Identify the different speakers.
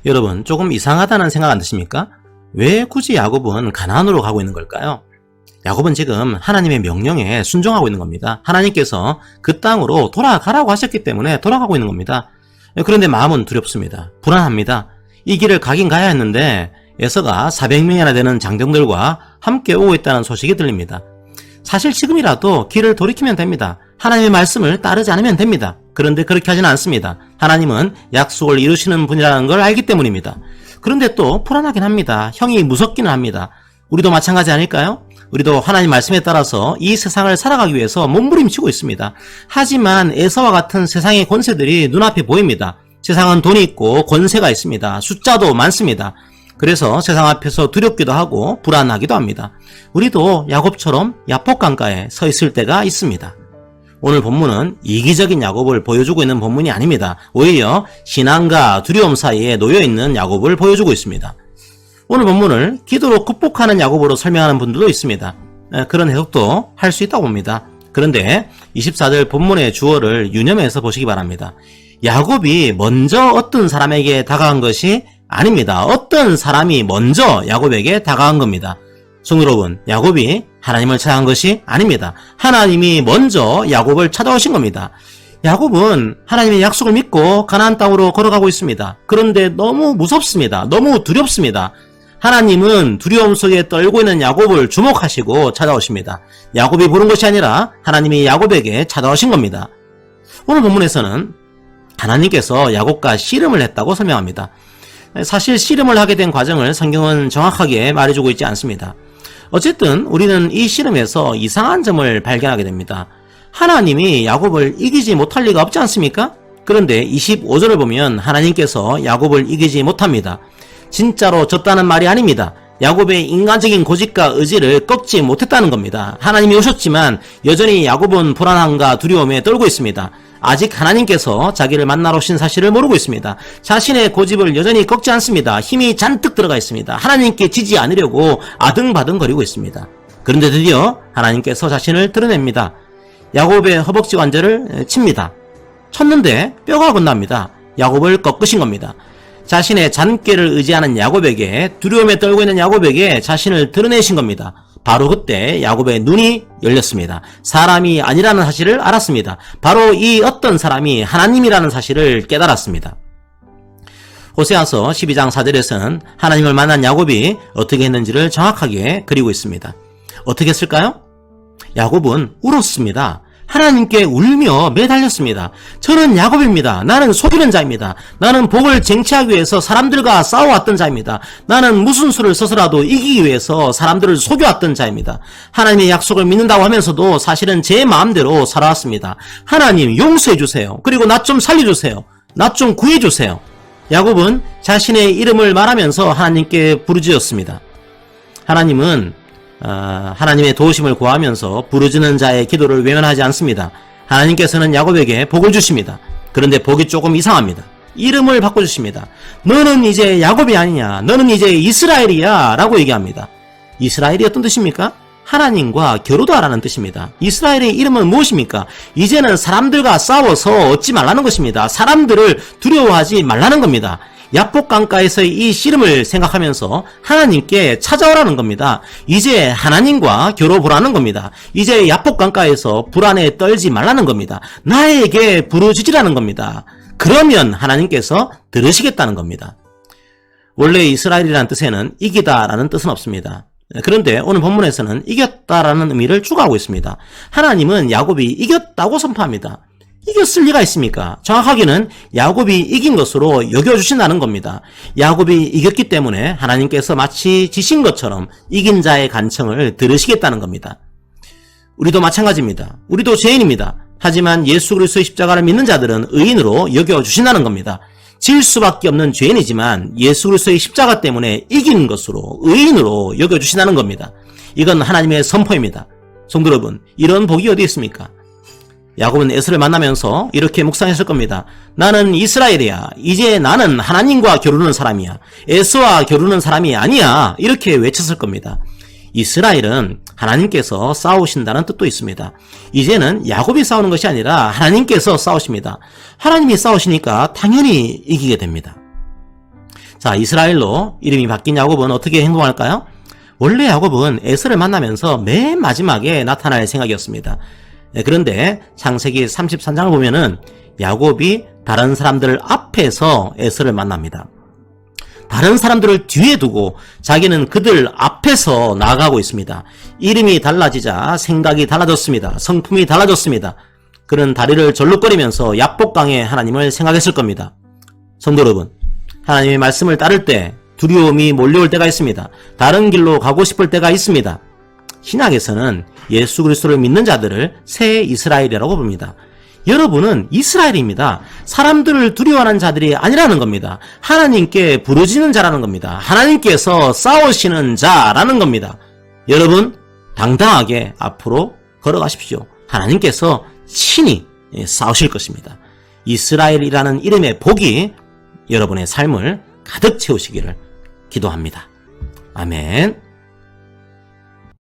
Speaker 1: 여러분, 조금 이상하다는 생각 안 드십니까? 왜 굳이 야곱은 가나안으로 가고 있는 걸까요? 야곱은 지금 하나님의 명령에 순종하고 있는 겁니다. 하나님께서 그 땅으로 돌아가라고 하셨기 때문에 돌아가고 있는 겁니다. 그런데 마음은 두렵습니다. 불안합니다. 이 길을 가긴 가야 했는데 에서가 400명이나 되는 장정들과 함께 오고 있다는 소식이 들립니다. 사실 지금이라도 길을 돌이키면 됩니다. 하나님의 말씀을 따르지 않으면 됩니다. 그런데 그렇게 하지는 않습니다. 하나님은 약속을 이루시는 분이라는 걸 알기 때문입니다. 그런데 또 불안하긴 합니다. 형이 무섭기는 합니다. 우리도 마찬가지 아닐까요? 우리도 하나님 말씀에 따라서 이 세상을 살아가기 위해서 몸부림치고 있습니다. 하지만 에서와 같은 세상의 권세들이 눈앞에 보입니다. 세상은 돈이 있고 권세가 있습니다. 숫자도 많습니다. 그래서 세상 앞에서 두렵기도 하고 불안하기도 합니다. 우리도 야곱처럼 야복강가에 서 있을 때가 있습니다. 오늘 본문은 이기적인 야곱을 보여주고 있는 본문이 아닙니다. 오히려 신앙과 두려움 사이에 놓여있는 야곱을 보여주고 있습니다. 오늘 본문을 기도로 극복하는 야곱으로 설명하는 분들도 있습니다. 그런 해석도 할 수 있다고 봅니다. 그런데 24절 본문의 주어를 유념해서 보시기 바랍니다. 야곱이 먼저 어떤 사람에게 다가간 것이 아닙니다. 어떤 사람이 먼저 야곱에게 다가간 겁니다. 성도 여러분, 야곱이 하나님을 찾아간 것이 아닙니다. 하나님이 먼저 야곱을 찾아오신 겁니다. 야곱은 하나님의 약속을 믿고 가나안 땅으로 걸어가고 있습니다. 그런데 너무 무섭습니다. 너무 두렵습니다. 하나님은 두려움 속에 떨고 있는 야곱을 주목하시고 찾아오십니다. 야곱이 부른 것이 아니라 하나님이 야곱에게 찾아오신 겁니다. 오늘 본문에서는 하나님께서 야곱과 씨름을 했다고 설명합니다. 사실 씨름을 하게 된 과정을 성경은 정확하게 말해주고 있지 않습니다. 어쨌든 우리는 이 씨름에서 이상한 점을 발견하게 됩니다. 하나님이 야곱을 이기지 못할 리가 없지 않습니까? 그런데 25절을 보면 하나님께서 야곱을 이기지 못합니다. 진짜로 졌다는 말이 아닙니다. 야곱의 인간적인 고집과 의지를 꺾지 못했다는 겁니다. 하나님이 오셨지만 여전히 야곱은 불안함과 두려움에 떨고 있습니다. 아직 하나님께서 자기를 만나러 오신 사실을 모르고 있습니다. 자신의 고집을 여전히 꺾지 않습니다. 힘이 잔뜩 들어가 있습니다. 하나님께 지지 않으려고 아등바등거리고 있습니다. 그런데 드디어 하나님께서 자신을 드러냅니다. 야곱의 허벅지 관절을 칩니다. 쳤는데 뼈가 건납니다. 야곱을 꺾으신 겁니다. 자신의 잔꾀를 의지하는 야곱에게, 두려움에 떨고 있는 야곱에게 자신을 드러내신 겁니다. 바로 그때 야곱의 눈이 열렸습니다. 사람이 아니라는 사실을 알았습니다. 바로 이 어떤 사람이 하나님이라는 사실을 깨달았습니다. 호세아서 12장 4절에서는 하나님을 만난 야곱이 어떻게 했는지를 정확하게 그리고 있습니다. 어떻게 했을까요? 야곱은 울었습니다. 하나님께 울며 매달렸습니다. 저는 야곱입니다. 나는 속이는 자입니다. 나는 복을 쟁취하기 위해서 사람들과 싸워왔던 자입니다. 나는 무슨 수를 써서라도 이기기 위해서 사람들을 속여왔던 자입니다. 하나님의 약속을 믿는다고 하면서도 사실은 제 마음대로 살아왔습니다. 하나님 용서해 주세요. 그리고 나 좀 살려주세요. 나 좀 구해주세요. 야곱은 자신의 이름을 말하면서 하나님께 부르짖었습니다. 하나님은 하나님의 도우심을 구하면서 부르짖는 자의 기도를 외면하지 않습니다. 하나님께서는 야곱에게 복을 주십니다. 그런데 복이 조금 이상합니다. 이름을 바꿔주십니다. 너는 이제 야곱이 아니냐, 너는 이제 이스라엘이야 라고 얘기합니다. 이스라엘이 어떤 뜻입니까? 하나님과 겨루다라는 뜻입니다. 이스라엘의 이름은 무엇입니까? 이제는 사람들과 싸워서 얻지 말라는 것입니다. 사람들을 두려워하지 말라는 겁니다. 야복강가에서의 이 씨름을 생각하면서 하나님께 찾아오라는 겁니다. 이제 하나님과 겨뤄보라는 겁니다. 이제 야복강가에서 불안에 떨지 말라는 겁니다. 나에게 부르짖으라는 겁니다. 그러면 하나님께서 들으시겠다는 겁니다. 원래 이스라엘이라는 뜻에는 이기다라는 뜻은 없습니다. 그런데 오늘 본문에서는 이겼다라는 의미를 추가하고 있습니다. 하나님은 야곱이 이겼다고 선포합니다. 이겼을 리가 있습니까? 정확하게는 야곱이 이긴 것으로 여겨주신다는 겁니다. 야곱이 이겼기 때문에 하나님께서 마치 지신 것처럼 이긴 자의 간청을 들으시겠다는 겁니다. 우리도 마찬가지입니다. 우리도 죄인입니다. 하지만 예수 그리스도의 십자가를 믿는 자들은 의인으로 여겨주신다는 겁니다. 질 수밖에 없는 죄인이지만 예수 그리스도의 십자가 때문에 이긴 것으로, 의인으로 여겨주신다는 겁니다. 이건 하나님의 선포입니다. 성도 여러분, 이런 복이 어디 있습니까? 야곱은 에서를 만나면서 이렇게 묵상했을 겁니다. 나는 이스라엘이야. 이제 나는 하나님과 겨루는 사람이야. 에서와 겨루는 사람이 아니야. 이렇게 외쳤을 겁니다. 이스라엘은 하나님께서 싸우신다는 뜻도 있습니다. 이제는 야곱이 싸우는 것이 아니라 하나님께서 싸우십니다. 하나님이 싸우시니까 당연히 이기게 됩니다. 자, 이스라엘로 이름이 바뀐 야곱은 어떻게 행동할까요? 원래 야곱은 에서를 만나면서 맨 마지막에 나타날 생각이었습니다. 그런데 창세기 33장을 보면은 야곱이 다른 사람들 앞에서 에서를 만납니다. 다른 사람들을 뒤에 두고 자기는 그들 앞에서 나아가고 있습니다. 이름이 달라지자 생각이 달라졌습니다. 성품이 달라졌습니다. 그는 다리를 절룩거리면서 약복강의 하나님을 생각했을 겁니다. 성도 여러분, 하나님의 말씀을 따를 때 두려움이 몰려올 때가 있습니다. 다른 길로 가고 싶을 때가 있습니다. 신약에서는 예수 그리스도를 믿는 자들을 새 이스라엘이라고 부릅니다. 여러분은 이스라엘입니다. 사람들을 두려워하는 자들이 아니라는 겁니다. 하나님께 부르짖는 자라는 겁니다. 하나님께서 싸우시는 자라는 겁니다. 여러분 당당하게 앞으로 걸어가십시오. 하나님께서 친히 싸우실 것입니다. 이스라엘이라는 이름의 복이 여러분의 삶을 가득 채우시기를 기도합니다. 아멘.